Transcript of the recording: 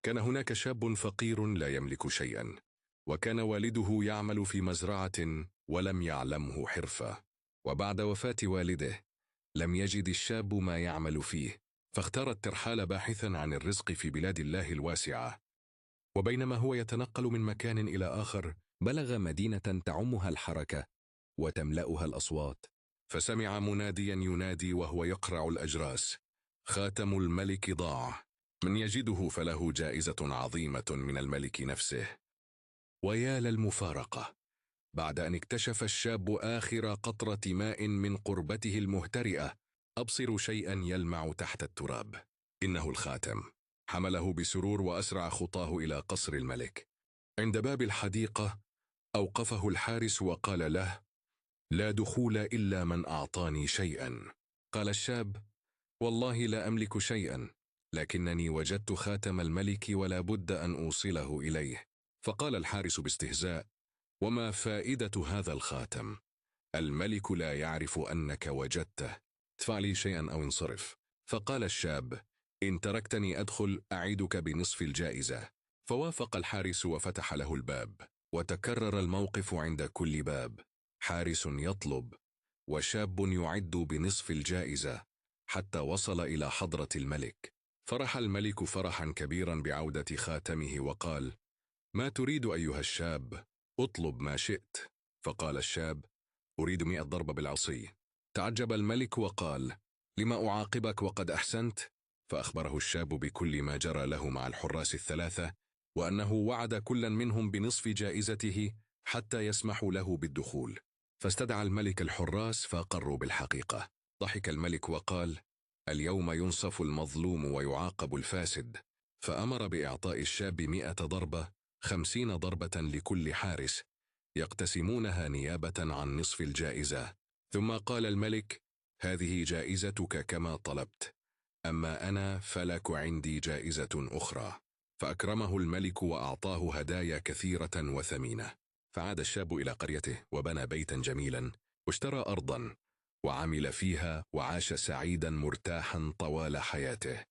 كان هناك شاب فقير لا يملك شيئا، وكان والده يعمل في مزرعة ولم يعلمه حرفة. وبعد وفاة والده لم يجد الشاب ما يعمل فيه، فاختار الترحال باحثا عن الرزق في بلاد الله الواسعة. وبينما هو يتنقل من مكان إلى آخر، بلغ مدينة تعمها الحركة وتملأها الأصوات، فسمع مناديا ينادي وهو يقرع الأجراس: خاتم الملك ضاع، من يجده فله جائزة عظيمة من الملك نفسه. ويا للمفارقة، بعد أن اكتشف الشاب آخر قطرة ماء من قربته المهترئة، أبصر شيئا يلمع تحت التراب. إنه الخاتم. حمله بسرور وأسرع خطاه إلى قصر الملك. عند باب الحديقة أوقفه الحارس وقال له: لا دخول إلا من أعطاني شيئا. قال الشاب: والله لا أملك شيئا، لكنني وجدت خاتم الملك ولا بد أن أوصله إليه. فقال الحارس باستهزاء: وما فائدة هذا الخاتم؟ الملك لا يعرف أنك وجدته، ادفع لي شيئا أو انصرف. فقال الشاب: إن تركتني أدخل أعيدك بنصف الجائزة. فوافق الحارس وفتح له الباب، وتكرر الموقف عند كل باب: حارس يطلب وشاب يعد بنصف الجائزة، حتى وصل إلى حضرة الملك. فرح الملك فرحا كبيرا بعودة خاتمه وقال: ما تريد أيها الشاب؟ اطلب ما شئت. فقال الشاب: أريد 100 ضربة بالعصي. تعجب الملك وقال: لما أعاقبك وقد أحسنت؟ فأخبره الشاب بكل ما جرى له مع الحراس الثلاثة، وأنه وعد كلا منهم بنصف جائزته حتى يسمحوا له بالدخول. فاستدعى الملك الحراس فأقروا بالحقيقة. ضحك الملك وقال: اليوم ينصف المظلوم ويعاقب الفاسد. فأمر بإعطاء الشاب 100 ضربة، 50 ضربة لكل حارس، يقتسمونها نيابة عن نصف الجائزة. ثم قال الملك: هذه جائزتك كما طلبت، أما أنا فلك عندي جائزة أخرى. فأكرمه الملك وأعطاه هدايا كثيرة وثمينة. فعاد الشاب إلى قريته وبنى بيتا جميلا، واشترى أرضا وعمل فيها، وعاش سعيدا مرتاحا طوال حياته.